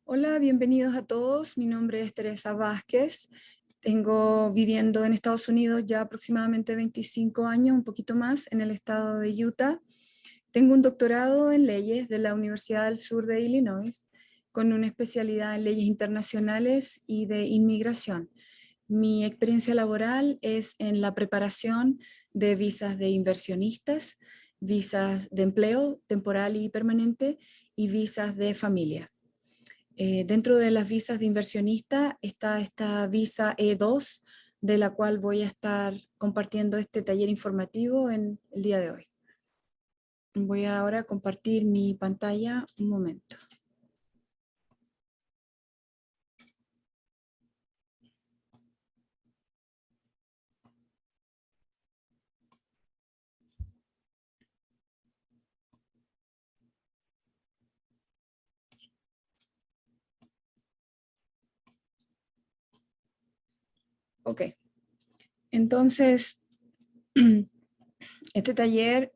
Hola, bienvenidos a todos. Mi nombre es Teresa Vázquez. Tengo viviendo en Estados Unidos ya aproximadamente 25 años, un poquito más, en el estado de Utah. Tengo un doctorado en leyes de la Universidad del Sur de Illinois, con una especialidad en leyes internacionales y de inmigración. Mi experiencia laboral es en la preparación de visas de inversionistas, visas de empleo temporal y permanente y visas de familia. Dentro de las visas de inversionista está esta visa E2, de la cual voy a estar compartiendo este taller informativo en el día de hoy. Voy ahora a compartir mi pantalla un momento. Ok, entonces este taller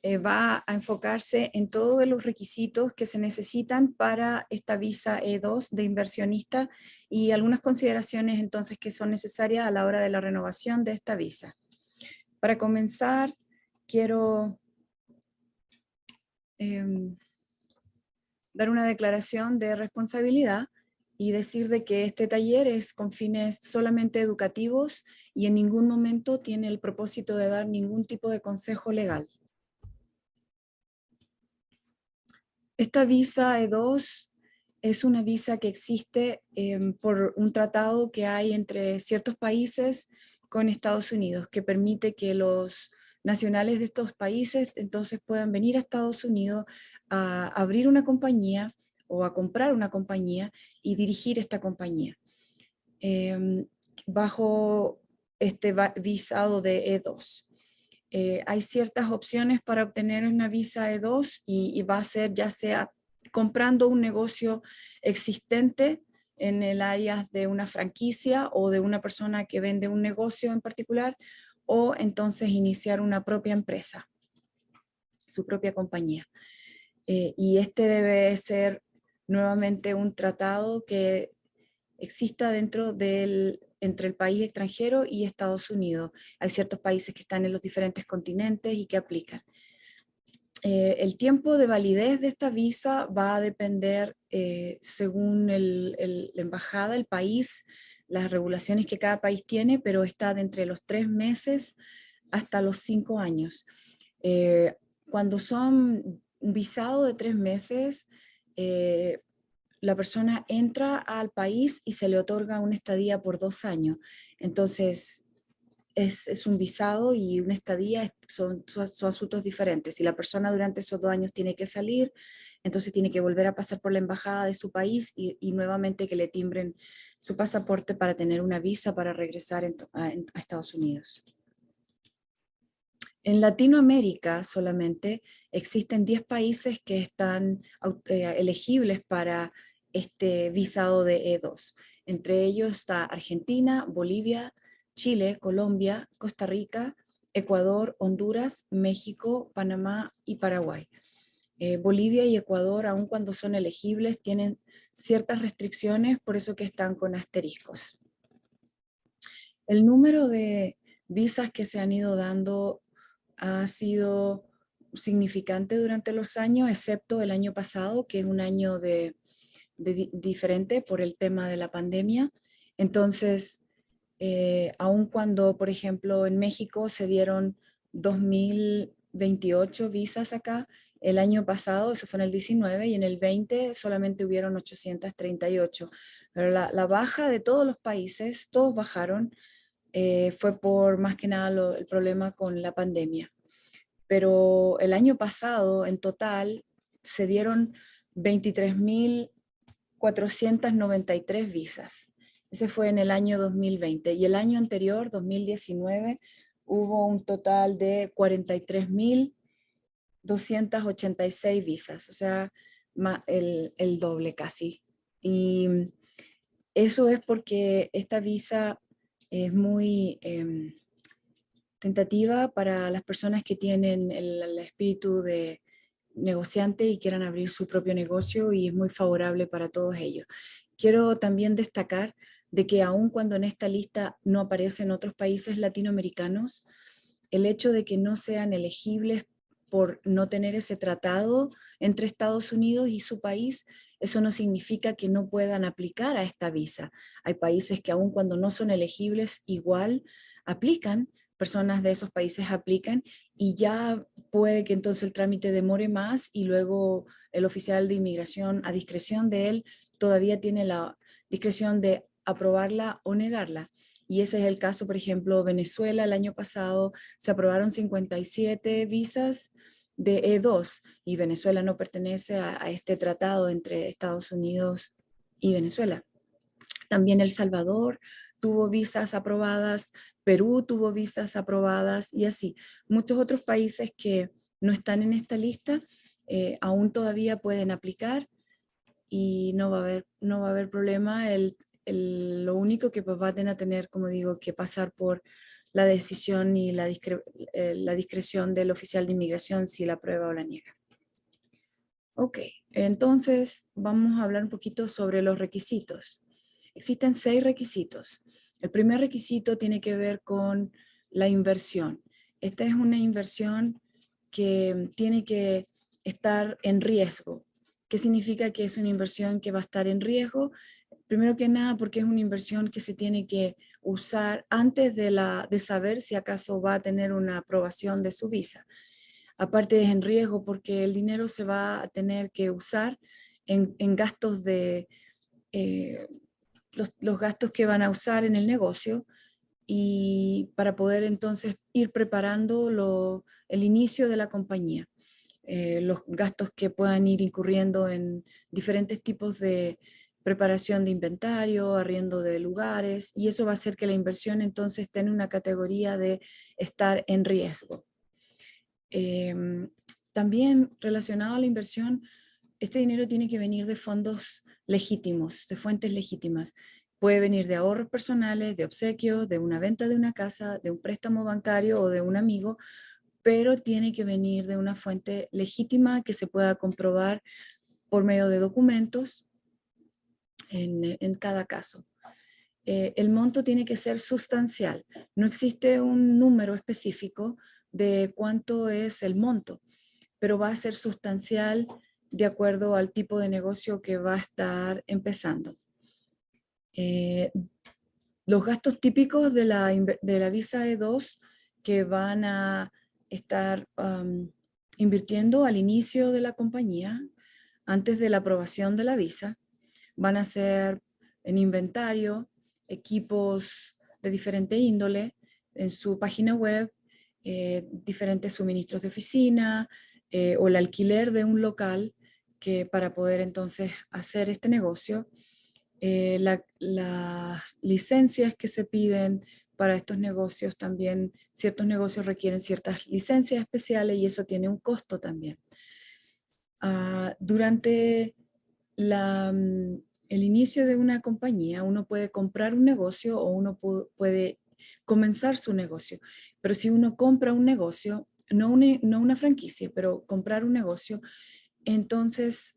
va a enfocarse en todos los requisitos que se necesitan para esta visa E2 de inversionista y algunas consideraciones entonces que son necesarias a la hora de la renovación de esta visa. Para comenzar, quiero dar una declaración de responsabilidad y decir de que este taller es con fines solamente educativos y en ningún momento tiene el propósito de dar ningún tipo de consejo legal. Esta visa E2 es una visa que existe por un tratado que hay entre ciertos países con Estados Unidos, que permite que los nacionales de estos países entonces puedan venir a Estados Unidos a abrir una compañía o a comprar una compañía y dirigir esta compañía bajo este visado de E2. Hay ciertas opciones para obtener una visa E2 y va a ser ya sea comprando un negocio existente en el área de una franquicia o de una persona que vende un negocio en particular, o entonces iniciar una propia empresa, su propia compañía. Y este debe ser nuevamente un tratado que exista entre el país extranjero y Estados Unidos. Hay ciertos países que están en los diferentes continentes y que aplican. El tiempo de validez de esta visa va a depender según la embajada, el país, las regulaciones que cada país tiene, pero está de entre los 3 meses hasta los 5 años. Cuando son un visado de 3 meses, la persona entra al país y se le otorga una estadía por 2 años. Entonces, es un visado y una estadía son asuntos diferentes. Si la persona durante esos 2 años tiene que salir, entonces tiene que volver a pasar por la embajada de su país y nuevamente que le timbren su pasaporte para tener una visa para regresar a Estados Unidos. En Latinoamérica solamente existen 10 países que están elegibles para este visado de E2. Entre ellos está Argentina, Bolivia, Chile, Colombia, Costa Rica, Ecuador, Honduras, México, Panamá y Paraguay. Bolivia y Ecuador, aun cuando son elegibles, tienen ciertas restricciones, por eso que están con asteriscos. El número de visas que se han ido dando ha sido significante durante los años, excepto el año pasado, que es un año diferente por el tema de la pandemia. Entonces, aun cuando, por ejemplo, en México se dieron 2028 visas acá, el año pasado, eso fue en el 19, y en el 20 solamente hubieron 838. Pero la baja de todos los países, todos bajaron, fue por más que nada el problema con la pandemia. Pero el año pasado, en total, se dieron 23.493 visas. Ese fue en el año 2020. Y el año anterior, 2019, hubo un total de 43.286 visas, o sea, el doble casi. Y eso es porque esta visa es muy tentativa para las personas que tienen el espíritu de negociante y quieran abrir su propio negocio, y es muy favorable para todos ellos. Quiero también destacar de que aun cuando en esta lista no aparecen otros países latinoamericanos, el hecho de que no sean elegibles por no tener ese tratado entre Estados Unidos y su país, eso no significa que no puedan aplicar a esta visa. Hay países que aun cuando no son elegibles, igual aplican, personas de esos países aplican, y ya puede que entonces el trámite demore más y luego el oficial de inmigración, a discreción de él, todavía tiene la discreción de aprobarla o negarla. Y ese es el caso, por ejemplo, Venezuela. El año pasado se aprobaron 57 visas de E2 y Venezuela no pertenece a este tratado entre Estados Unidos y Venezuela. También El Salvador tuvo visas aprobadas, Perú tuvo visas aprobadas, y así. Muchos otros países que no están en esta lista aún todavía pueden aplicar, y no va a haber problema. Lo único que pues van a tener, como digo, que pasar por la decisión y la discreción del oficial de inmigración si la aprueba o la niega. Ok, entonces vamos a hablar un poquito sobre los requisitos. Existen 6 requisitos. El primer requisito tiene que ver con la inversión. Esta es una inversión que tiene que estar en riesgo. ¿Qué significa que es una inversión que va a estar en riesgo? Primero que nada, porque es una inversión que se tiene que usar antes de saber si acaso va a tener una aprobación de su visa. Aparte es en riesgo porque el dinero se va a tener que usar en gastos de los gastos que van a usar en el negocio, y para poder entonces ir preparando el inicio de la compañía. Los gastos que puedan ir incurriendo en diferentes tipos de preparación de inventario, arriendo de lugares, y eso va a hacer que la inversión entonces esté en una categoría de estar en riesgo. También relacionado a la inversión, este dinero tiene que venir de fondos legítimos, de fuentes legítimas. Puede venir de ahorros personales, de obsequios, de una venta de una casa, de un préstamo bancario o de un amigo, pero tiene que venir de una fuente legítima que se pueda comprobar por medio de documentos en cada caso. El monto tiene que ser sustancial. No existe un número específico de cuánto es el monto, pero va a ser sustancial de acuerdo al tipo de negocio que va a estar empezando. Los gastos típicos de la visa E2 que van a estar invirtiendo al inicio de la compañía, antes de la aprobación de la visa, van a ser en inventario, equipos de diferente índole, en su página web, diferentes suministros de oficina o el alquiler de un local que para poder entonces hacer este negocio. Las licencias que se piden para estos negocios también, ciertos negocios requieren ciertas licencias especiales y eso tiene un costo también. Durante el inicio de una compañía, uno puede comprar un negocio o uno puede comenzar su negocio. Pero si uno compra un negocio, no una franquicia, pero comprar un negocio, entonces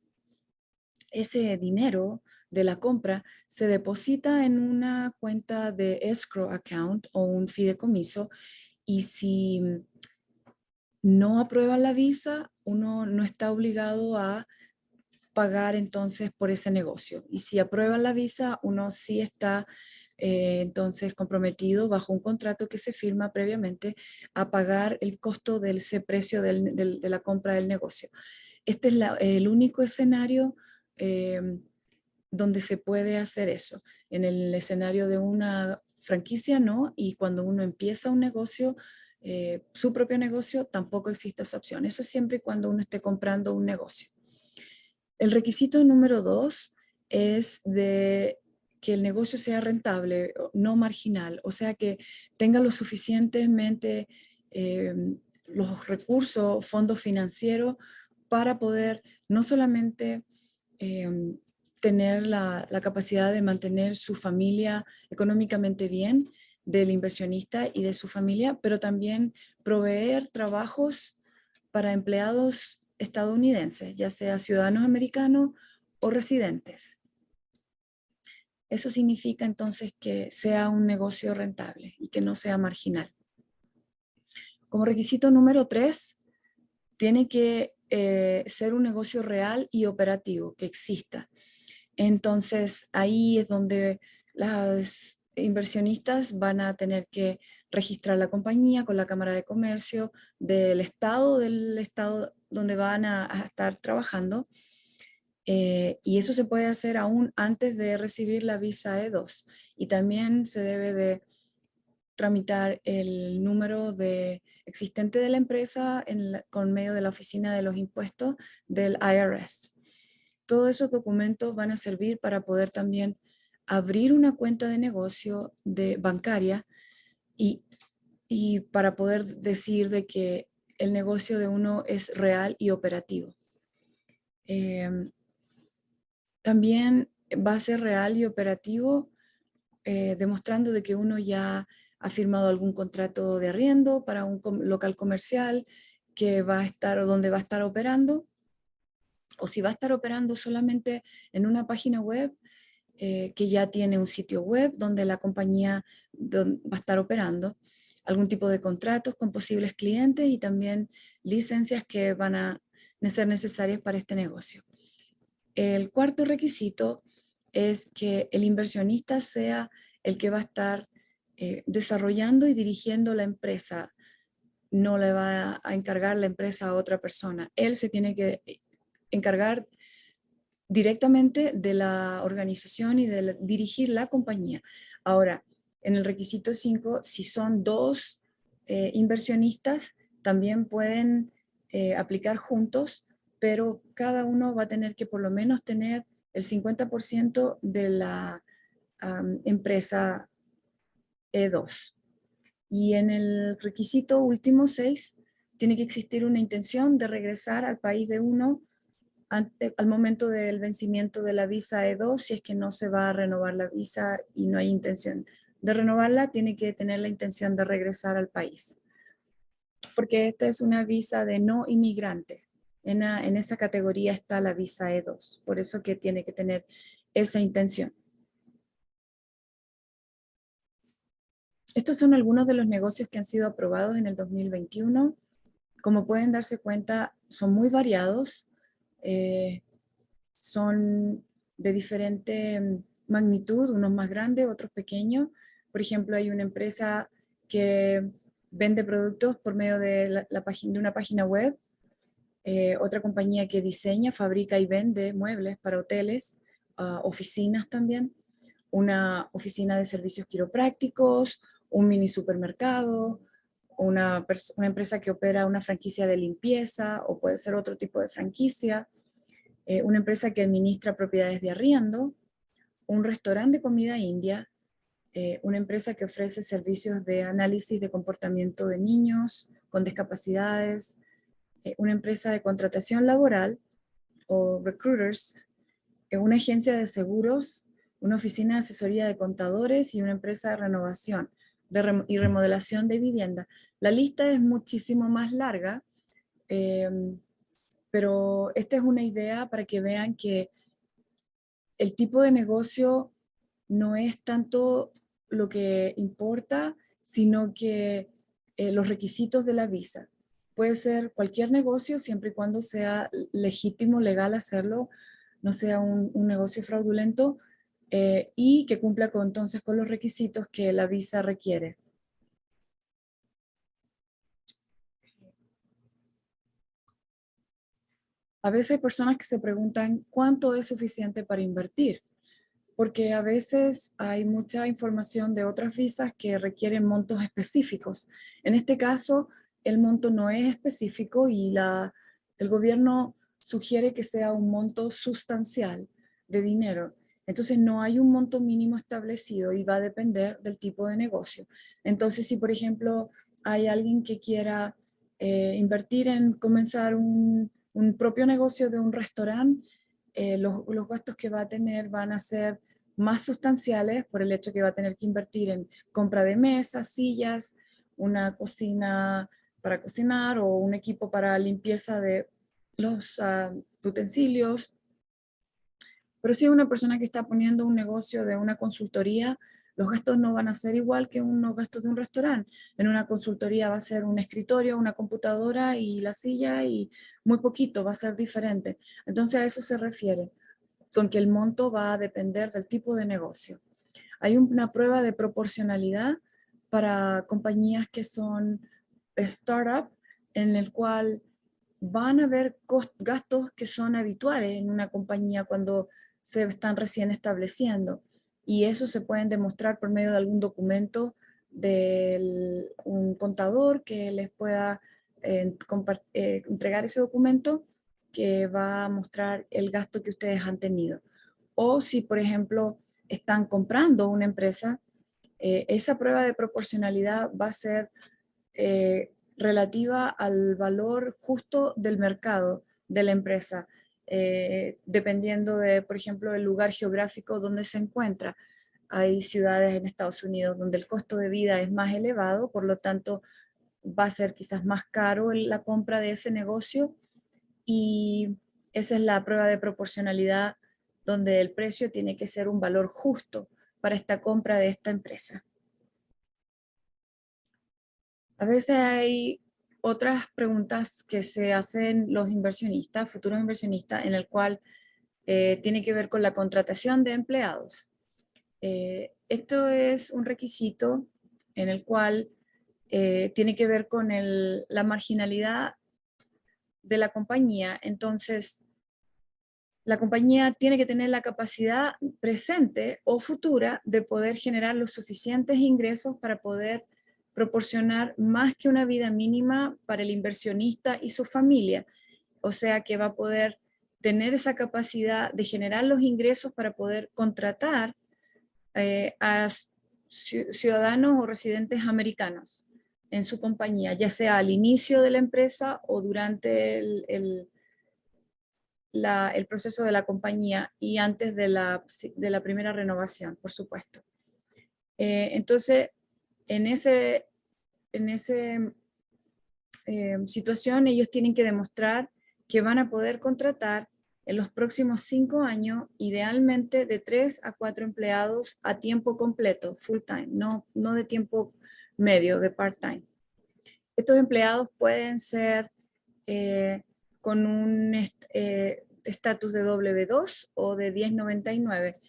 ese dinero de la compra se deposita en una cuenta de escrow account o un fideicomiso, y si no aprueban la visa, uno no está obligado a pagar entonces por ese negocio. Y si aprueban la visa, uno sí está entonces comprometido bajo un contrato que se firma previamente a pagar el costo de ese precio de la compra del negocio. Este es el único escenario donde se puede hacer eso. En el escenario de una franquicia, no, y cuando uno empieza un negocio, su propio negocio, tampoco existe esa opción. Eso es siempre y cuando uno esté comprando un negocio. El requisito número 2 es de que el negocio sea rentable, no marginal, o sea que tenga lo suficientemente los recursos, fondos financieros para poder no solamente tener la capacidad de mantener su familia económicamente bien, del inversionista y de su familia, pero también proveer trabajos para empleados estadounidenses, ya sea ciudadanos americanos o residentes. Eso significa entonces que sea un negocio rentable y que no sea marginal. Como requisito número 3, tiene que ser un negocio real y operativo, que exista. Entonces, ahí es donde las inversionistas van a tener que registrar la compañía con la Cámara de Comercio del estado donde van a estar trabajando. Y eso se puede hacer aún antes de recibir la visa E2. Y también se debe de tramitar el número existente de la empresa con medio de la Oficina de los Impuestos del IRS. Todos esos documentos van a servir para poder también abrir una cuenta de negocio bancaria y para poder decir de que el negocio de uno es real y operativo. También va a ser real y operativo demostrando de que uno ya ha firmado algún contrato de arriendo para un local comercial que va a estar o donde va a estar operando, o si va a estar operando solamente en una página web que ya tiene un sitio web donde la compañía va a estar operando, algún tipo de contratos con posibles clientes y también licencias que van a ser necesarias para este negocio. El cuarto requisito es que el inversionista sea el que va a estar desarrollando y dirigiendo la empresa. No le va a encargar la empresa a otra persona. Él se tiene que encargar directamente de la organización y de dirigir la compañía. Ahora, en el requisito 5, si son dos inversionistas, también pueden aplicar juntos, pero cada uno va a tener que por lo menos tener el 50% de la empresa E2. Y en el requisito último 6, tiene que existir una intención de regresar al país de uno al momento del vencimiento de la visa E2. Si es que no se va a renovar la visa y no hay intención de renovarla, tiene que tener la intención de regresar al país. Porque esta es una visa de no inmigrante. En esa categoría está la visa E2. Por eso que tiene que tener esa intención. Estos son algunos de los negocios que han sido aprobados en el 2021. Como pueden darse cuenta, son muy variados. Son de diferente magnitud, unos más grandes, otros pequeños. Por ejemplo, hay una empresa que vende productos por medio de de una página web, otra compañía que diseña, fabrica y vende muebles para hoteles, oficinas también, una oficina de servicios quiroprácticos, un mini supermercado, una empresa que opera una franquicia de limpieza o puede ser otro tipo de franquicia, una empresa que administra propiedades de arriendo, un restaurante de comida india, una empresa que ofrece servicios de análisis de comportamiento de niños con discapacidades, una empresa de contratación laboral o recruiters, una agencia de seguros, una oficina de asesoría de contadores y una empresa de renovación y remodelación de vivienda. La lista es muchísimo más larga, pero esta es una idea para que vean que el tipo de negocio no es tanto lo que importa, sino que los requisitos de la visa. Puede ser cualquier negocio siempre y cuando sea legítimo, legal hacerlo, no sea un negocio fraudulento y que cumpla entonces con los requisitos que la visa requiere. A veces hay personas que se preguntan cuánto es suficiente para invertir, porque a veces hay mucha información de otras visas que requieren montos específicos. En este caso, el monto no es específico y el gobierno sugiere que sea un monto sustancial de dinero. Entonces no hay un monto mínimo establecido y va a depender del tipo de negocio. Entonces, si por ejemplo hay alguien que quiera invertir en comenzar un propio negocio de un restaurante, los gastos que va a tener van a ser más sustanciales por el hecho que va a tener que invertir en compra de mesas, sillas, una cocina para cocinar o un equipo para limpieza de utensilios. Pero si es una persona que está poniendo un negocio de una consultoría, los gastos no van a ser igual que unos gastos de un restaurante. En una consultoría va a ser un escritorio, una computadora y la silla y muy poquito, va a ser diferente. Entonces a eso se refiere, con que el monto va a depender del tipo de negocio. Hay una prueba de proporcionalidad para compañías que son startup, en el cual van a haber gastos que son habituales en una compañía cuando se están recién estableciendo. Y eso se pueden demostrar por medio de algún documento de un contador que les pueda entregar ese documento que va a mostrar el gasto que ustedes han tenido. O si, por ejemplo, están comprando una empresa, esa prueba de proporcionalidad va a ser relativa al valor justo del mercado de la empresa, dependiendo de, por ejemplo, el lugar geográfico donde se encuentra. Hay ciudades en Estados Unidos donde el costo de vida es más elevado, por lo tanto va a ser quizás más caro la compra de ese negocio, y esa es la prueba de proporcionalidad donde el precio tiene que ser un valor justo para esta compra de esta empresa. A veces hay otras preguntas que se hacen los inversionistas, futuros inversionistas, en el cual tiene que ver con la contratación de empleados. Esto es un requisito en el cual tiene que ver con la marginalidad de la compañía. Entonces, la compañía tiene que tener la capacidad presente o futura de poder generar los suficientes ingresos para poder proporcionar más que una vida mínima para el inversionista y su familia. O sea que va a poder tener esa capacidad de generar los ingresos para poder contratar a ciudadanos o residentes americanos en su compañía, ya sea al inicio de la empresa o durante el proceso de la compañía y antes de la primera renovación, por supuesto. Entonces, en ese situación, ellos tienen que demostrar que van a poder contratar en los próximos 5 años, idealmente de 3 a 4 empleados a tiempo completo, full time, no de tiempo medio, de part time. Estos empleados pueden ser con un estatus de W2 o de 1099.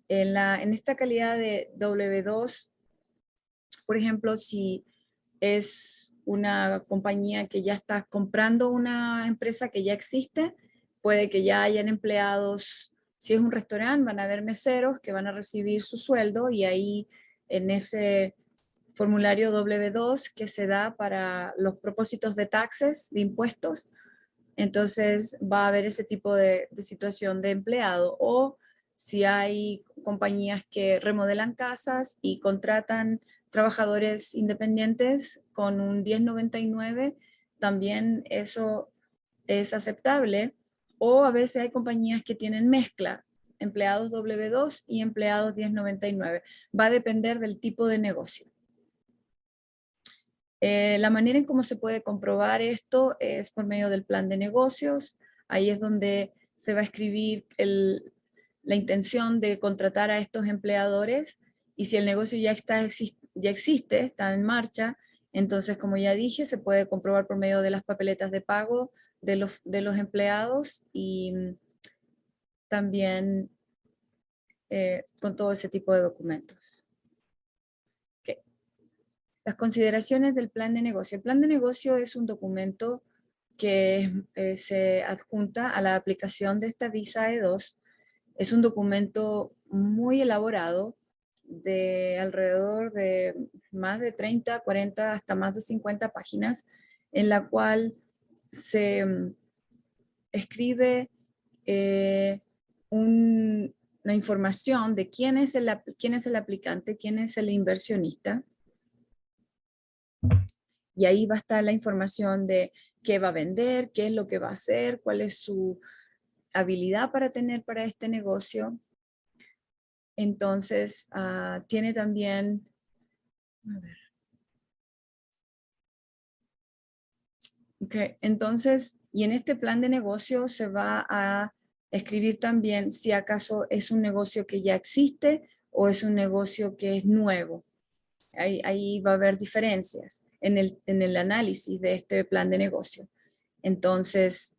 En esta calidad de W2, por ejemplo, si es una compañía que ya está comprando una empresa que ya existe, puede que ya hayan empleados. Si es un restaurante, van a haber meseros que van a recibir su sueldo, y ahí en ese formulario W2 que se da para los propósitos de taxes, de impuestos, entonces va a haber ese tipo de situación de empleado. O si hay compañías que remodelan casas y contratan trabajadores independientes con un 1099, también eso es aceptable. O a veces hay compañías que tienen mezcla, empleados W2 y empleados 1099. Va a depender del tipo de negocio. La manera en cómo se puede comprobar esto es por medio del plan de negocios. Ahí es donde se va a escribir la intención de contratar a estos empleadores, y si el negocio ya existe, está en marcha, entonces, como ya dije, se puede comprobar por medio de las papeletas de pago de los empleados, y también con todo ese tipo de documentos. Las consideraciones del plan de negocio. El plan de negocio es un documento que se adjunta a la aplicación de esta visa E2. Es un documento muy elaborado, de alrededor de más de 30, 40, hasta más de 50 páginas, en la cual se escribe una información de quién es el aplicante, quién es el inversionista. Y ahí va a estar la información de qué va a vender, qué es lo que va a hacer, cuál es su habilidad para tener para este negocio. Entonces, tiene también, a ver, Okay. Entonces, y en este plan de negocio se va a escribir también si acaso es un negocio que ya existe o es un negocio que es nuevo. Ahí va a haber diferencias en el análisis de este plan de negocio. Entonces,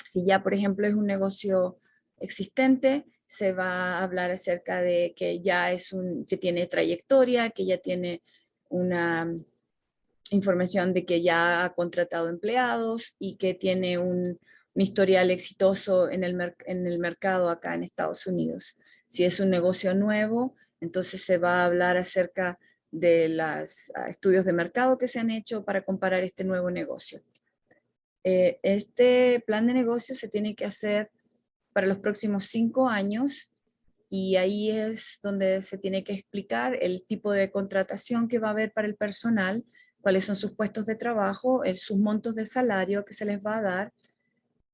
si ya, por ejemplo, es un negocio existente, se va a hablar acerca de que ya que tiene trayectoria, que ya tiene una información de que ya ha contratado empleados y que tiene un historial exitoso en el mercado acá en Estados Unidos. Si es un negocio nuevo, entonces se va a hablar acerca de los estudios de mercado que se han hecho para comparar este nuevo negocio. Este plan de negocio se tiene que hacer para los próximos 5 años y ahí es donde se tiene que explicar el tipo de contratación que va a haber para el personal, cuáles son sus puestos de trabajo, sus montos de salario que se les va a dar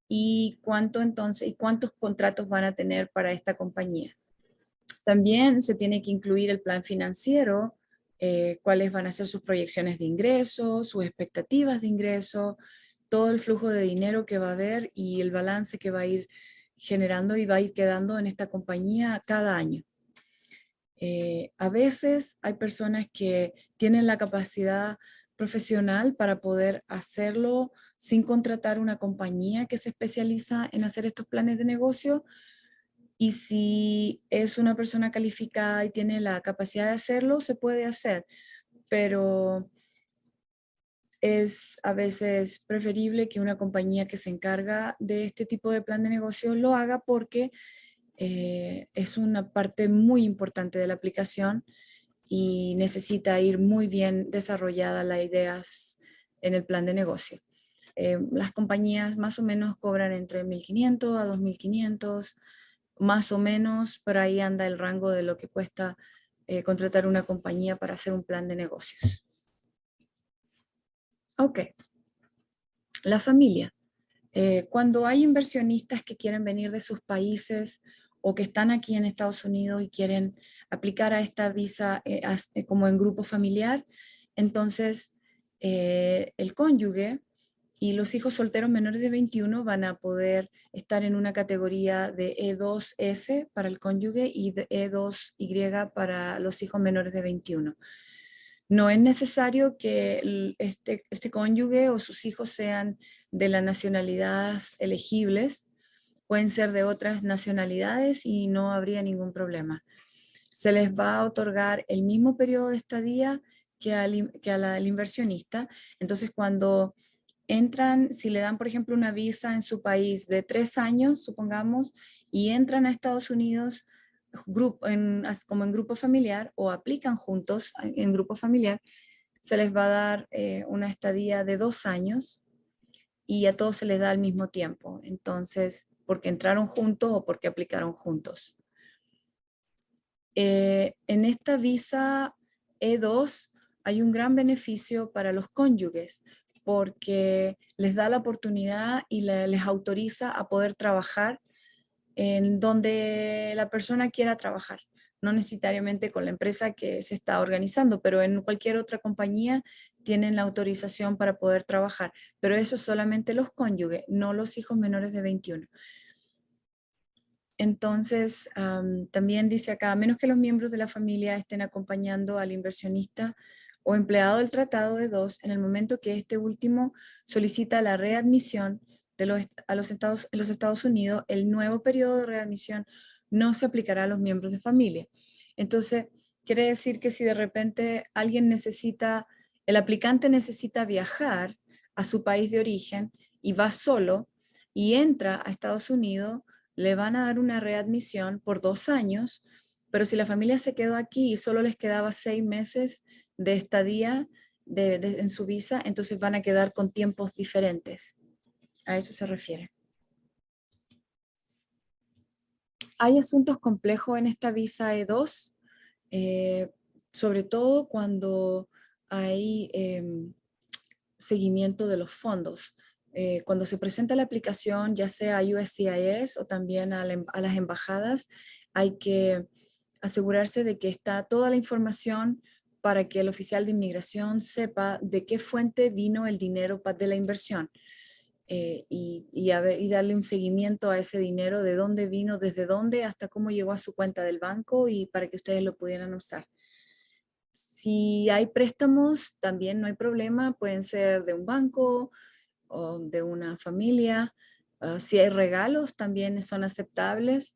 y cuántos contratos van a tener para esta compañía. También se tiene que incluir el plan financiero, cuáles van a ser sus proyecciones de ingresos, sus expectativas de ingresos, todo el flujo de dinero que va a haber y el balance que va a ir generando y va a ir quedando en esta compañía cada año. A veces hay personas que tienen la capacidad profesional para poder hacerlo sin contratar una compañía que se especializa en hacer estos planes de negocio. Y si es una persona calificada y tiene la capacidad de hacerlo, se puede hacer, pero es a veces preferible que una compañía que se encarga de este tipo de plan de negocio lo haga porque es una parte muy importante de la aplicación y necesita ir muy bien desarrollada las ideas en el plan de negocio. Las compañías más o menos cobran entre 1.500 a 2.500, más o menos, por ahí anda el rango de lo que cuesta contratar una compañía para hacer un plan de negocios. Ok, la familia. Cuando hay inversionistas que quieren venir de sus países o que están aquí en Estados Unidos y quieren aplicar a esta visa como en grupo familiar, entonces el cónyuge y los hijos solteros menores de 21 van a poder estar en una categoría de E2S para el cónyuge y de E2Y para los hijos menores de 21. No es necesario que este cónyuge o sus hijos sean de las nacionalidades elegibles, pueden ser de otras nacionalidades y no habría ningún problema. Se les va a otorgar el mismo periodo de estadía al inversionista. Entonces, cuando entran, si le dan, por ejemplo, una visa en su país de 3 años, supongamos, y entran a Estados Unidos como en grupo familiar o aplican juntos en grupo familiar, se les va a dar una estadía de 2 años y a todos se les da al mismo tiempo. Entonces, porque entraron juntos o porque aplicaron juntos. En esta visa E2 hay un gran beneficio para los cónyuges porque les da la oportunidad y les autoriza a poder trabajar en donde la persona quiera trabajar, no necesariamente con la empresa que se está organizando, pero en cualquier otra compañía tienen la autorización para poder trabajar, pero eso solamente los cónyuges, no los hijos menores de 21. Entonces, también dice acá, a menos que los miembros de la familia estén acompañando al inversionista o empleado del tratado de dos en el momento que este último solicita la readmisión en los Estados Unidos, el nuevo periodo de readmisión no se aplicará a los miembros de familia. Entonces, quiere decir que si de repente el aplicante necesita viajar a su país de origen y va solo y entra a Estados Unidos, le van a dar una readmisión por 2 años, pero si la familia se quedó aquí y solo les quedaba 6 meses de estadía en su visa, entonces van a quedar con tiempos diferentes. A eso se refiere. Hay asuntos complejos en esta visa E2, sobre todo cuando hay seguimiento de los fondos. Cuando se presenta la aplicación, ya sea a USCIS o también a las embajadas, hay que asegurarse de que está toda la información para que el oficial de inmigración sepa de qué fuente vino el dinero de la inversión. Y darle un seguimiento a ese dinero, de dónde vino, desde dónde, hasta cómo llegó a su cuenta del banco y para que ustedes lo pudieran usar. Si hay préstamos, también no hay problema, pueden ser de un banco o de una familia. Si hay regalos, también son aceptables,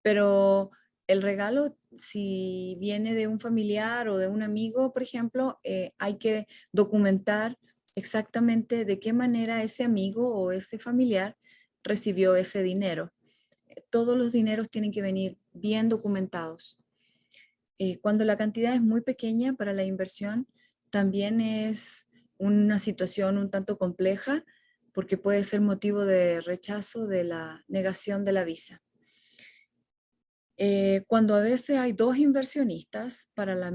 pero el regalo, si viene de un familiar o de un amigo, por ejemplo, hay que documentar exactamente de qué manera ese amigo o ese familiar recibió ese dinero. Todos los dineros tienen que venir bien documentados. Cuando la cantidad es muy pequeña para la inversión, también es una situación un tanto compleja porque puede ser motivo de rechazo de la negación de la visa. Cuando a veces hay dos inversionistas para la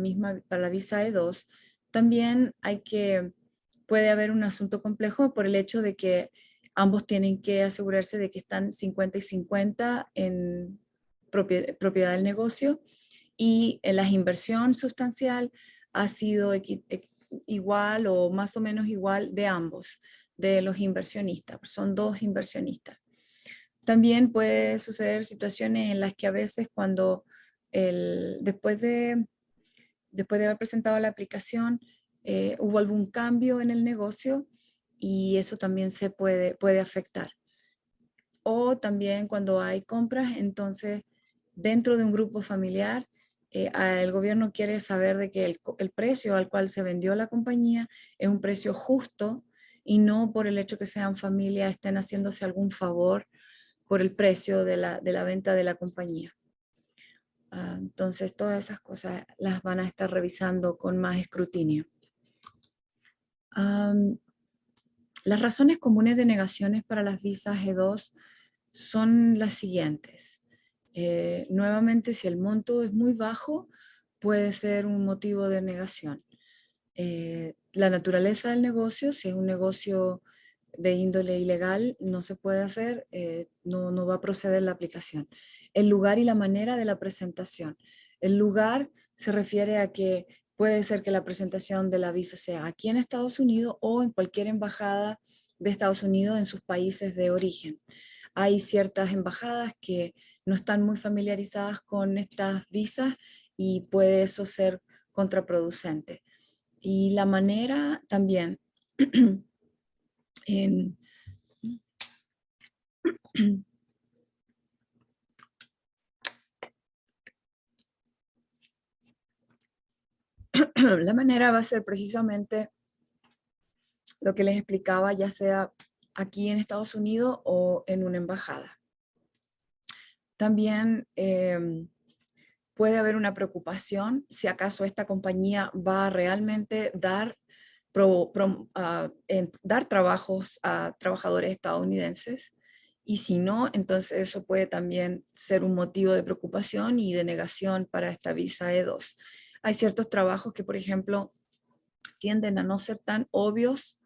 visa E2, también puede haber un asunto complejo por el hecho de que ambos tienen que asegurarse de que están 50 y 50 en propiedad del negocio y la inversión sustancial ha sido igual o más o menos igual de ambos, de los inversionistas. Son dos inversionistas. También puede suceder situaciones en las que a veces después de haber presentado la aplicación, hubo algún cambio en el negocio y eso también puede afectar. O también cuando hay compras, entonces dentro de un grupo familiar, el gobierno quiere saber de que el precio al cual se vendió la compañía es un precio justo y no por el hecho que sean familia estén haciéndose algún favor por el precio de la venta de la compañía. Entonces, todas esas cosas las van a estar revisando con más escrutinio. Las razones comunes de negaciones para las visas E2 son las siguientes. Nuevamente, si el monto es muy bajo, puede ser un motivo de negación. La naturaleza del negocio, si es un negocio de índole ilegal, no se puede hacer, no va a proceder la aplicación. El lugar y la manera de la presentación. El lugar se refiere a que puede ser que la presentación de la visa sea aquí en Estados Unidos o en cualquier embajada de Estados Unidos en sus países de origen. Hay ciertas embajadas que no están muy familiarizadas con estas visas y puede eso ser contraproducente. Y la manera también en, la manera va a ser precisamente lo que les explicaba, ya sea aquí en Estados Unidos o en una embajada. También puede haber una preocupación si acaso esta compañía va a realmente dar trabajos a trabajadores estadounidenses. Y si no, entonces eso puede también ser un motivo de preocupación y de negación para esta visa E2. Hay ciertos trabajos que, por ejemplo, tienden a no ser tan obvios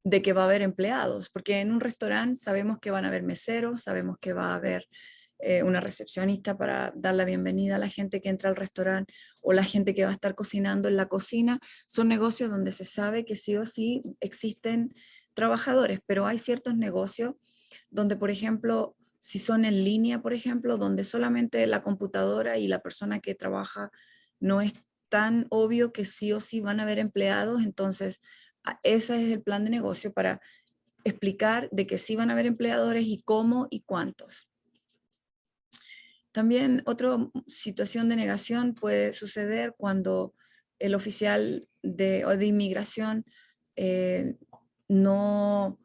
de que va a haber empleados, porque en un restaurante sabemos que van a haber meseros, sabemos que va a haber una recepcionista para dar la bienvenida a la gente que entra al restaurante o la gente que va a estar cocinando en la cocina. Son negocios donde se sabe que sí o sí existen trabajadores, pero hay ciertos negocios donde, por ejemplo, si son en línea, por ejemplo, donde solamente la computadora y la persona que trabaja no es tan obvio que sí o sí van a haber empleados, entonces ese es el plan de negocio para explicar de que sí van a haber empleadores y cómo y cuántos. También otra situación de negación puede suceder cuando el oficial de inmigración no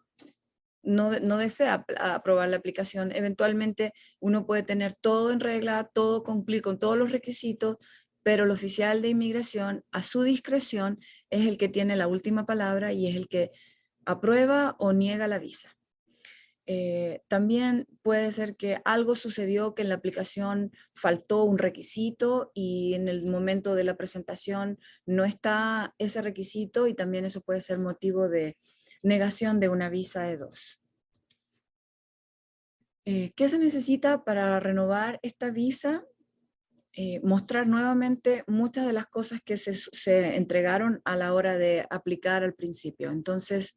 desea aprobar la aplicación. Eventualmente uno puede tener todo en regla, todo cumplir con todos los requisitos, pero el oficial de inmigración a su discreción es el que tiene la última palabra y es el que aprueba o niega la visa. También puede ser que algo sucedió, que en la aplicación faltó un requisito y en el momento de la presentación no está ese requisito y también eso puede ser motivo de negación de una visa E2. ¿Qué se necesita para renovar esta visa? mostrar nuevamente muchas de las cosas que se entregaron a la hora de aplicar al principio. Entonces,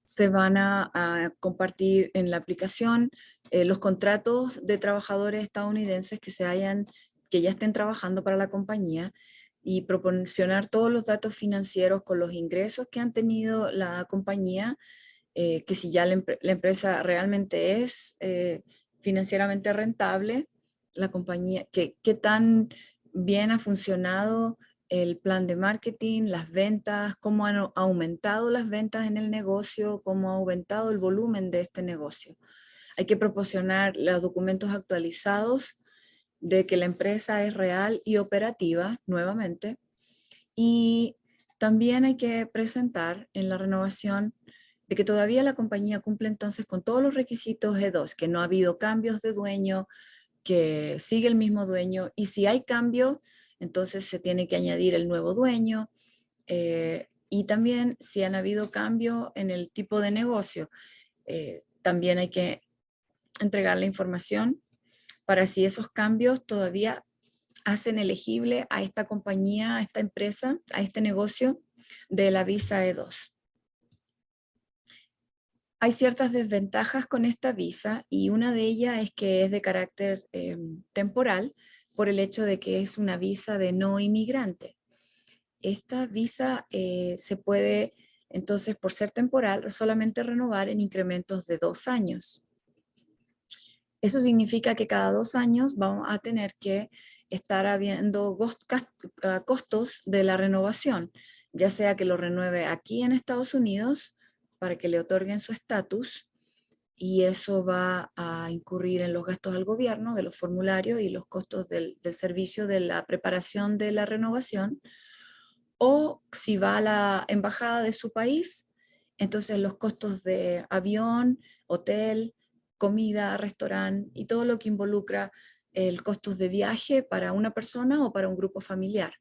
se van a compartir en la aplicación los contratos de trabajadores estadounidenses que ya estén trabajando para la compañía y proporcionar todos los datos financieros con los ingresos que han tenido la compañía, que si ya la empresa realmente es financieramente rentable, la compañía, qué tan bien ha funcionado el plan de marketing, las ventas, cómo han aumentado las ventas en el negocio, cómo ha aumentado el volumen de este negocio. Hay que proporcionar los documentos actualizados de que la empresa es real y operativa nuevamente. Y también hay que presentar en la renovación de que todavía la compañía cumple entonces con todos los requisitos E2, que no ha habido cambios de dueño, que sigue el mismo dueño, y si hay cambios, entonces se tiene que añadir el nuevo dueño, y también si han habido cambios en el tipo de negocio, también hay que entregar la información para si esos cambios todavía hacen elegible a esta compañía, a esta empresa, a este negocio de la visa E2. Hay ciertas desventajas con esta visa y una de ellas es que es de carácter temporal por el hecho de que es una visa de no inmigrante. Esta visa se puede, entonces, por ser temporal, solamente renovar en incrementos de 2 años. Eso significa que cada 2 años vamos a tener que estar habiendo costos de la renovación, ya sea que lo renueve aquí en Estados Unidos para que le otorguen su estatus, y eso va a incurrir en los gastos al gobierno de los formularios y los costos del servicio de la preparación de la renovación, o si va a la embajada de su país, entonces los costos de avión, hotel, comida, restaurante y todo lo que involucra el costos de viaje para una persona o para un grupo familiar.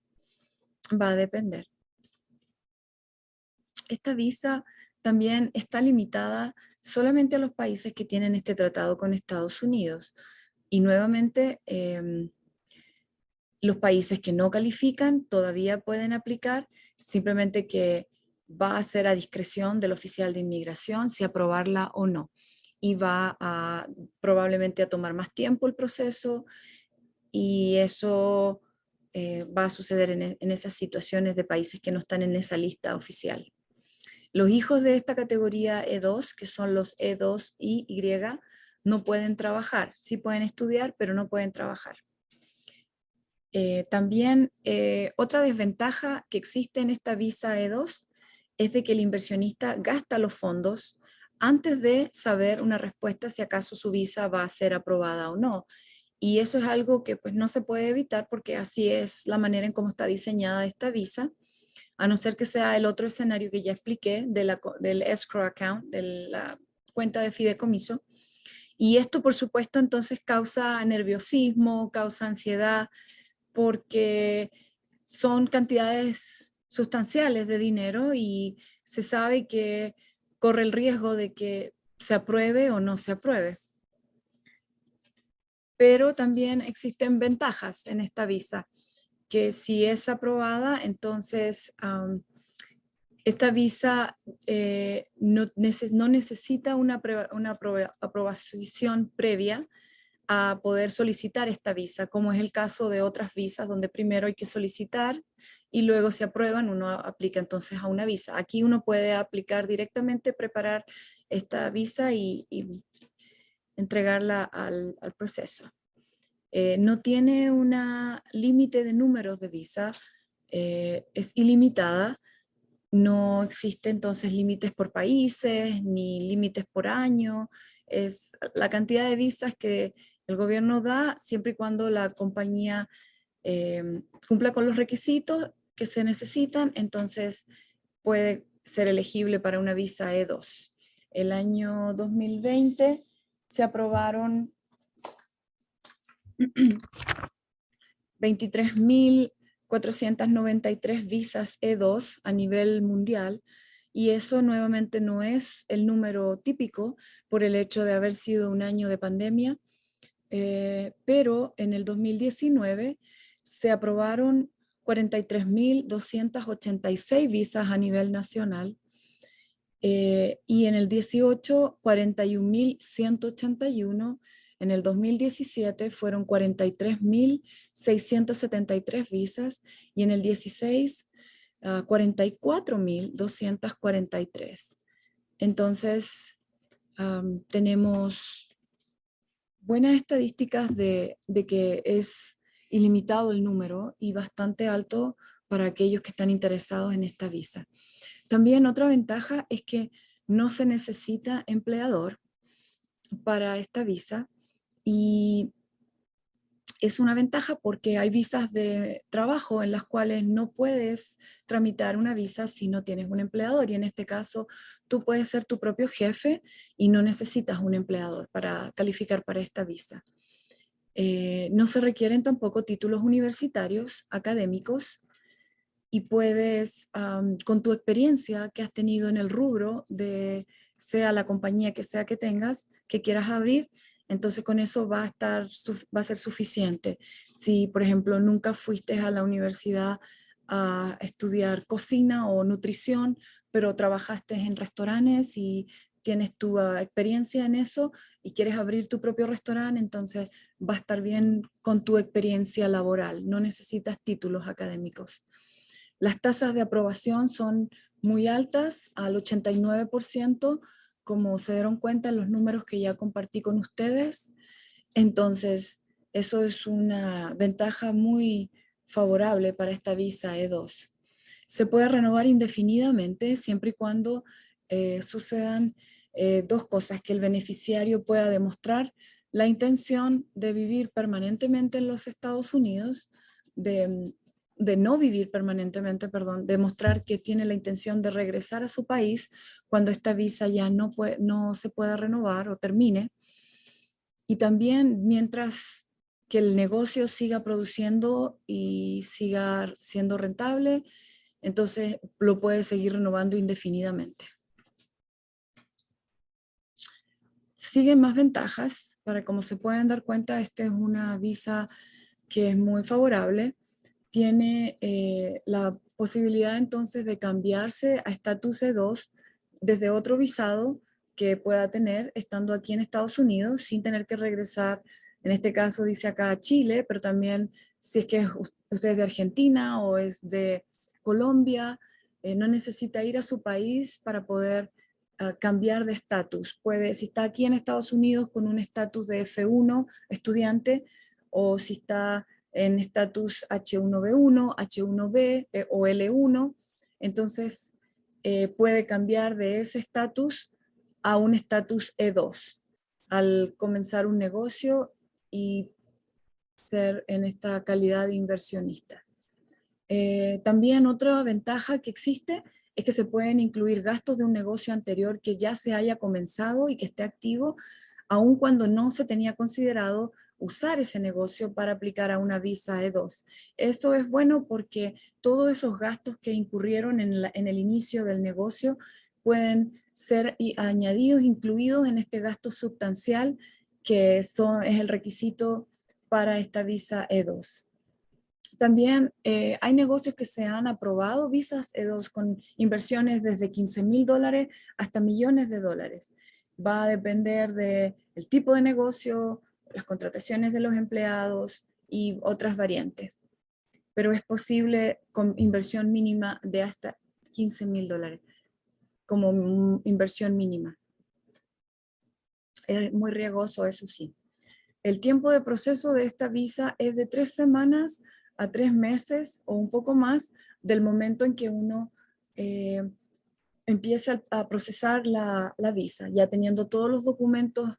Va a depender. Esta visa también está limitada solamente a los países que tienen este tratado con Estados Unidos. Y nuevamente, los países que no califican todavía pueden aplicar, simplemente que va a ser a discreción del oficial de inmigración si aprobarla o no. Y va a probablemente a tomar más tiempo el proceso, y eso va a suceder en esas situaciones de países que no están en esa lista oficial. Los hijos de esta categoría E2, que son los E2 y Y, no pueden trabajar. Sí pueden estudiar, pero no pueden trabajar. También otra desventaja que existe en esta visa E2 es de que el inversionista gasta los fondos antes de saber una respuesta si acaso su visa va a ser aprobada o no. Y eso es algo que pues no se puede evitar porque así es la manera en cómo está diseñada esta visa, a no ser que sea el otro escenario que ya expliqué del escrow account, de la cuenta de fideicomiso. Y esto, por supuesto, entonces causa nerviosismo, causa ansiedad, porque son cantidades sustanciales de dinero y se sabe que corre el riesgo de que se apruebe o no se apruebe. Pero también existen ventajas en esta visa, que si es aprobada, entonces esta visa no necesita una aprobación previa a poder solicitar esta visa, como es el caso de otras visas donde primero hay que solicitar y luego si aprueban uno aplica entonces a una visa. Aquí uno puede aplicar directamente, preparar esta visa y entregarla al proceso. No tiene un límite de números de visa, es ilimitada. No existe entonces límites por países ni límites por año. Es la cantidad de visas que el gobierno da siempre y cuando la compañía cumpla con los requisitos que se necesitan, entonces puede ser elegible para una visa E2. El año 2020 se aprobaron 23.493 visas E2 a nivel mundial, y eso nuevamente no es el número típico por el hecho de haber sido un año de pandemia, pero en el 2019 se aprobaron 43.286 visas a nivel nacional, y en el 18, 41.181. En el 2017 fueron 43.673 visas y en el 16, 44.243. Entonces, tenemos buenas estadísticas de que es ilimitado el número y bastante alto para aquellos que están interesados en esta visa. También otra ventaja es que no se necesita empleador para esta visa y es una ventaja porque hay visas de trabajo en las cuales no puedes tramitar una visa si no tienes un empleador, y en este caso tú puedes ser tu propio jefe y no necesitas un empleador para calificar para esta visa. No se requieren tampoco títulos universitarios académicos y puedes, con tu experiencia que has tenido en el rubro de sea la compañía que sea que tengas, que quieras abrir, entonces con eso va a ser suficiente. Si, por ejemplo, nunca fuiste a la universidad a estudiar cocina o nutrición, pero trabajaste en restaurantes y tienes tu experiencia en eso y quieres abrir tu propio restaurante, entonces va a estar bien con tu experiencia laboral. No necesitas títulos académicos. Las tasas de aprobación son muy altas, al 89%, como se dieron cuenta en los números que ya compartí con ustedes. Entonces, eso es una ventaja muy favorable para esta visa E2. Se puede renovar indefinidamente siempre y cuando sucedan dos cosas: que el beneficiario pueda demostrar la intención de vivir permanentemente en los Estados Unidos, de no vivir permanentemente, perdón, demostrar que tiene la intención de regresar a su país cuando esta visa ya no se pueda renovar o termine. Y también mientras que el negocio siga produciendo y siga siendo rentable, entonces lo puede seguir renovando indefinidamente. Siguen más ventajas. Para como se pueden dar cuenta, esta es una visa que es muy favorable. Tiene la posibilidad entonces de cambiarse a estatus E2 desde otro visado que pueda tener estando aquí en Estados Unidos sin tener que regresar. En este caso dice acá a Chile, pero también si es que usted es de Argentina o es de Colombia, no necesita ir a su país para poder cambiar de estatus. Puede, si está aquí en Estados Unidos con un estatus de F1 estudiante, o si está en estatus H1B1, H1B o L1, entonces puede cambiar de ese estatus a un estatus E2 al comenzar un negocio y ser en esta calidad de inversionista. También otra ventaja que existe es que se pueden incluir gastos de un negocio anterior que ya se haya comenzado y que esté activo, aun cuando no se tenía considerado usar ese negocio para aplicar a una visa E2. Esto es bueno porque todos esos gastos que incurrieron en el inicio del negocio pueden ser añadidos, incluidos en este gasto sustancial que es el requisito para esta visa E2. También hay negocios que se han aprobado visas E2 con inversiones desde $15,000 hasta millones de dólares. Va a depender del tipo de negocio, las contrataciones de los empleados y otras variantes. Pero es posible con inversión mínima de hasta $15,000 como inversión mínima. Es muy riesgoso, eso sí. El tiempo de proceso de esta visa es de 3 semanas a 3 meses o un poco más del momento en que uno empieza a procesar la visa. Ya teniendo todos los documentos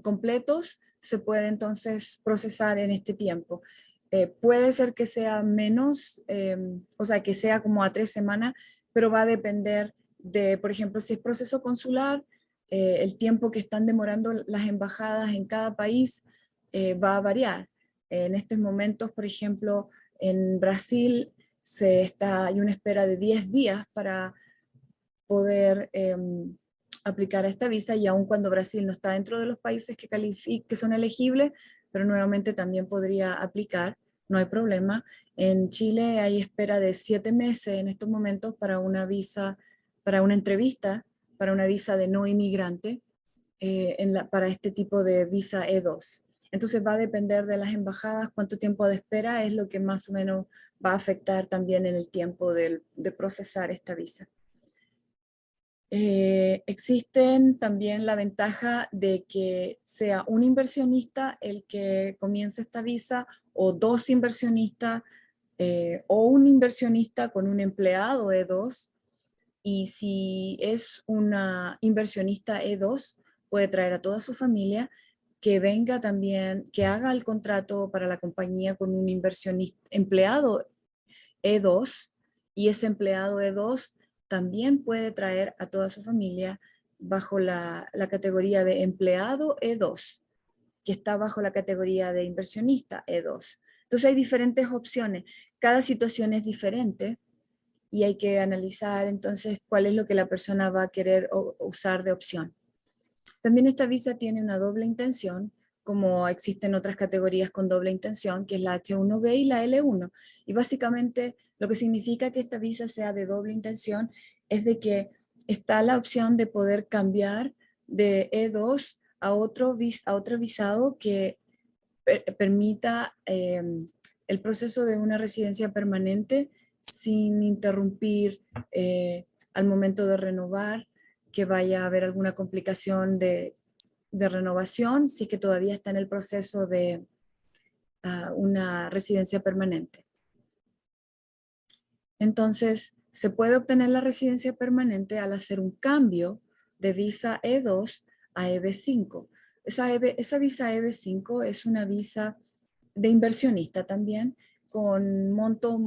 completos, se puede entonces procesar en este tiempo. Puede ser que sea menos, o sea, que sea como a 3 semanas, pero va a depender de, por ejemplo, si es proceso consular, el tiempo que están demorando las embajadas en cada país va a variar. En estos momentos, por ejemplo, en Brasil hay una espera de 10 días para poder aplicar a esta visa, y aun cuando Brasil no está dentro de los países que son elegibles, pero nuevamente también podría aplicar, no hay problema. En Chile hay espera de 7 meses en estos momentos para una visa, para una entrevista, para una visa de no inmigrante, para este tipo de visa E2. Entonces va a depender de las embajadas, cuánto tiempo de espera es lo que más o menos va a afectar también en el tiempo de procesar esta visa. Existen también la ventaja de que sea un inversionista el que comience esta visa, o dos inversionistas, o un inversionista con un empleado E2. Y si es una inversionista E2, puede traer a toda su familia, que venga también, que haga el contrato para la compañía con un inversionista, empleado E2, y ese empleado E2 también puede traer a toda su familia bajo la categoría de empleado E2, que está bajo la categoría de inversionista E2. Entonces hay diferentes opciones. Cada situación es diferente y hay que analizar entonces cuál es lo que la persona va a querer usar de opción. También esta visa tiene una doble intención, como existen otras categorías con doble intención, que es la H1B y la L1. Y básicamente lo que significa que esta visa sea de doble intención es de que está la opción de poder cambiar de E2 a otro visado que permita el proceso de una residencia permanente sin interrumpir al momento de renovar, que vaya a haber alguna complicación de renovación, si es que todavía está en el proceso de una residencia permanente. Entonces, se puede obtener la residencia permanente al hacer un cambio de visa E2 a EB5. Esa visa EB5 es una visa de inversionista también, con monto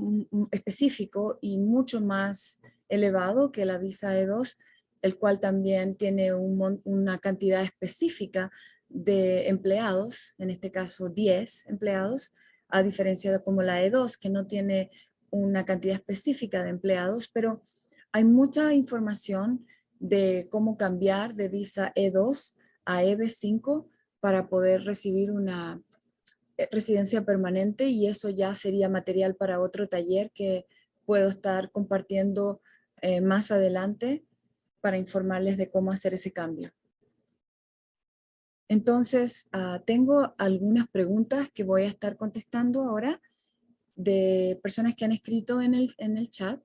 específico y mucho más elevado que la visa E2, el cual también tiene una cantidad específica de empleados, en este caso 10 empleados, a diferencia de como la E2, que no tiene una cantidad específica de empleados, pero hay mucha información de cómo cambiar de visa E2 a EB5 para poder recibir una residencia permanente, y eso ya sería material para otro taller que puedo estar compartiendo más adelante para informarles de cómo hacer ese cambio. Entonces, tengo algunas preguntas que voy a estar contestando ahora de personas que han escrito en el chat.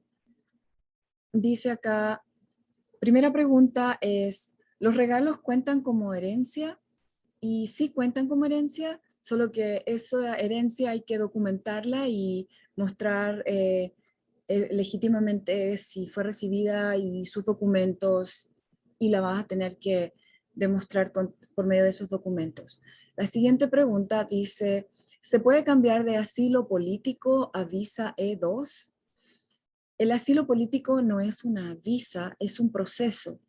Dice acá, primera pregunta es, ¿los regalos cuentan como herencia? Y sí cuentan como herencia, solo que esa herencia hay que documentarla y mostrar legítimamente si fue recibida y sus documentos, y la vas a tener que demostrar por medio de esos documentos. La siguiente pregunta dice, ¿se puede cambiar de asilo político a visa E2? El asilo político no es una visa, es un proceso.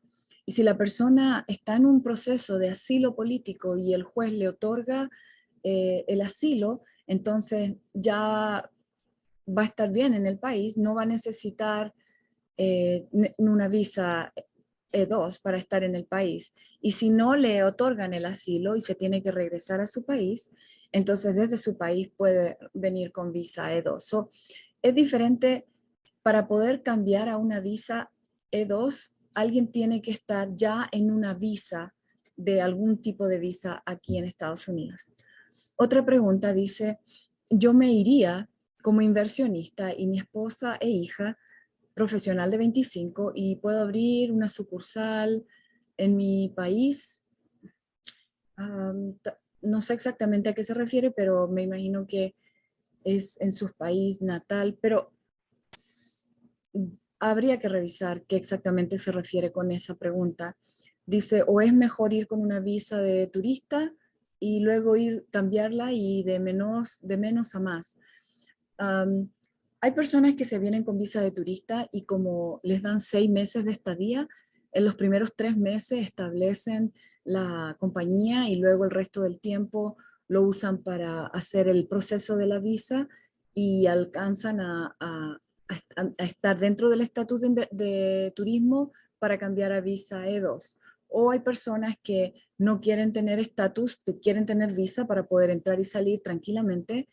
Y si la persona está en un proceso de asilo político y el juez le otorga el asilo, entonces ya va a estar bien en el país, no va a necesitar una visa E2 para estar en el país. Y si no le otorgan el asilo y se tiene que regresar a su país, entonces desde su país puede venir con visa E2. Es diferente. Para poder cambiar a una visa E2, alguien tiene que estar ya en una visa de algún tipo de visa aquí en Estados Unidos. Otra pregunta dice, yo me iría como inversionista y mi esposa e hija profesional de 25 y puedo abrir una sucursal en mi país. No sé exactamente a qué se refiere, pero me imagino que es en su país natal, pero habría que revisar qué exactamente se refiere con esa pregunta. Dice, o es mejor ir con una visa de turista y luego cambiarla y de menos a más. Hay personas que se vienen con visa de turista y como les dan 6 meses de estadía, en los primeros 3 meses establecen la compañía y luego el resto del tiempo lo usan para hacer el proceso de la visa y alcanzan a estar dentro del estatus de turismo para cambiar a visa E2. o hay personas que no quieren tener estatus, que quieren tener visa para poder entrar y salir tranquilamente,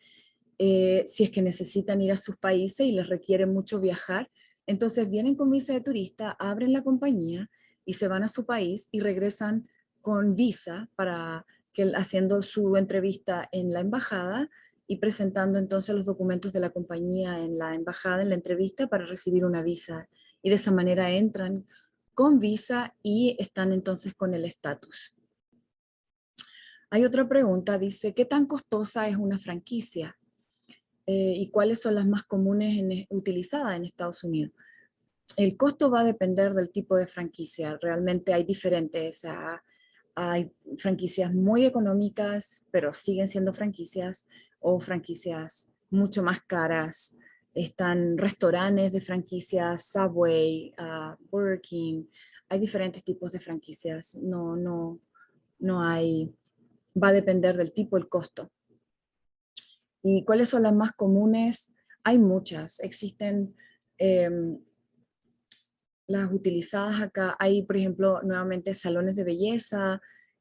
si es que necesitan ir a sus países y les requiere mucho viajar. Entonces vienen con visa de turista, abren la compañía y se van a su país y regresan con visa para que haciendo su entrevista en la embajada y presentando entonces los documentos de la compañía en la embajada, en la entrevista para recibir una visa. Y de esa manera entran con visa y están entonces con el estatus. Hay otra pregunta, dice, ¿qué tan costosa es una franquicia? ¿Y cuáles son las más comunes utilizadas en Estados Unidos? El costo va a depender del tipo de franquicia. Realmente hay diferentes. Hay franquicias muy económicas, pero siguen siendo franquicias, o franquicias mucho más caras. Están restaurantes de franquicias, Subway, Burger King. Hay diferentes tipos de franquicias. No hay, va a depender del tipo, el costo. ¿Y cuáles son las más comunes? Hay muchas. Existen las utilizadas acá. Hay, por ejemplo, nuevamente salones de belleza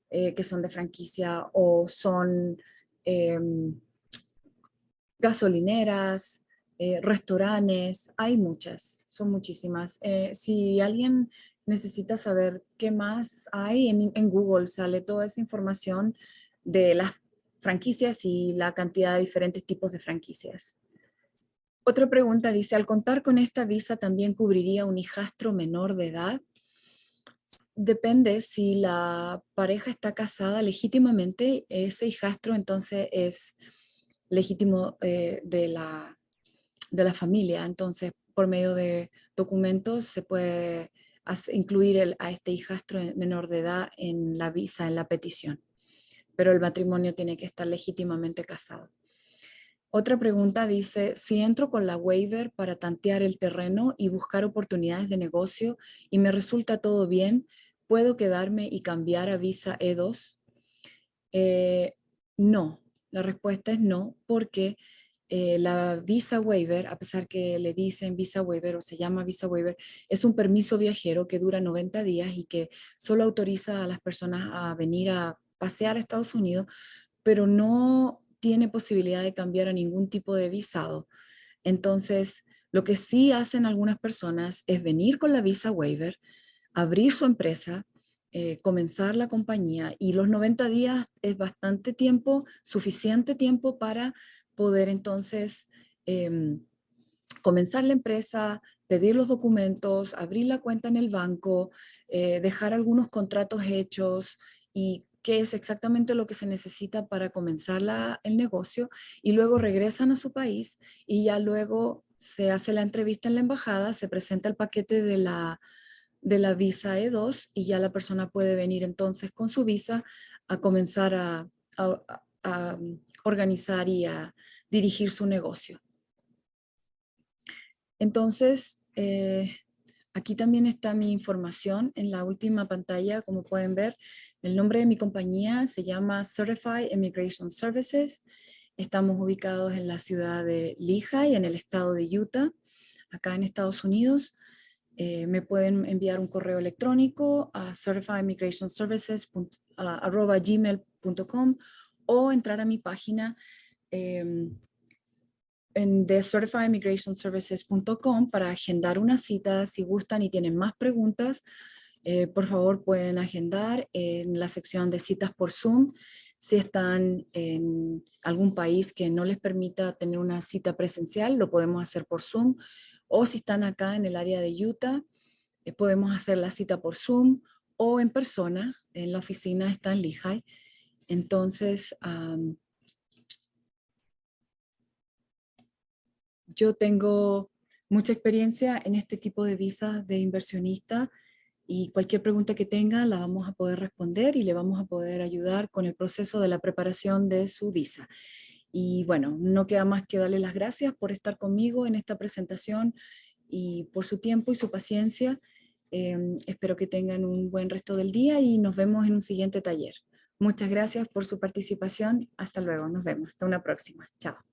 que son de franquicia, o son gasolineras, restaurantes. Hay muchas, son muchísimas. Si alguien necesita saber qué más hay, en Google sale toda esa información de las franquicias y la cantidad de diferentes tipos de franquicias. Otra pregunta dice, ¿al contar con esta visa también cubriría un hijastro menor de edad? Depende, si la pareja está casada legítimamente, ese hijastro entonces es legítimo de la familia. Entonces, por medio de documentos se puede incluir a este hijastro menor de edad en la visa, en la petición. Pero el matrimonio tiene que estar legítimamente casado. Otra pregunta dice, si entro con la waiver para tantear el terreno y buscar oportunidades de negocio y me resulta todo bien, ¿puedo quedarme y cambiar a visa E2? No, la respuesta es no, porque la visa waiver, a pesar que le dicen visa waiver o se llama visa waiver, es un permiso viajero que dura 90 días y que solo autoriza a las personas a venir a pasear a Estados Unidos, pero no tiene posibilidad de cambiar a ningún tipo de visado. Entonces, lo que sí hacen algunas personas es venir con la visa waiver, abrir su empresa, comenzar la compañía, y los 90 días es bastante tiempo, suficiente tiempo para poder entonces comenzar la empresa, pedir los documentos, abrir la cuenta en el banco, dejar algunos contratos hechos y qué es exactamente lo que se necesita para comenzar el negocio, y luego regresan a su país y ya luego se hace la entrevista en la embajada, se presenta el paquete de la visa E2 y ya la persona puede venir entonces con su visa a comenzar a organizar y a dirigir su negocio. Entonces, aquí también está mi información en la última pantalla, como pueden ver. El nombre de mi compañía se llama Certified Immigration Services. Estamos ubicados en la ciudad de Lehigh, en el estado de Utah, acá en Estados Unidos. Me pueden enviar un correo electrónico a certifiedimmigrationservices@gmail.com o entrar a mi página en certifiedimmigrationservices.com para agendar una cita. Si gustan y tienen más preguntas, por favor pueden agendar en la sección de citas por Zoom. Si están en algún país que no les permita tener una cita presencial, lo podemos hacer por Zoom. O si están acá en el área de Utah, podemos hacer la cita por Zoom o en persona. En la oficina está en Lehigh. Entonces, yo tengo mucha experiencia en este tipo de visas de inversionista, y cualquier pregunta que tenga la vamos a poder responder y le vamos a poder ayudar con el proceso de la preparación de su visa. Y bueno, no queda más que darle las gracias por estar conmigo en esta presentación y por su tiempo y su paciencia. Espero que tengan un buen resto del día y nos vemos en un siguiente taller. Muchas gracias por su participación. Hasta luego, nos vemos. Hasta una próxima. Chao.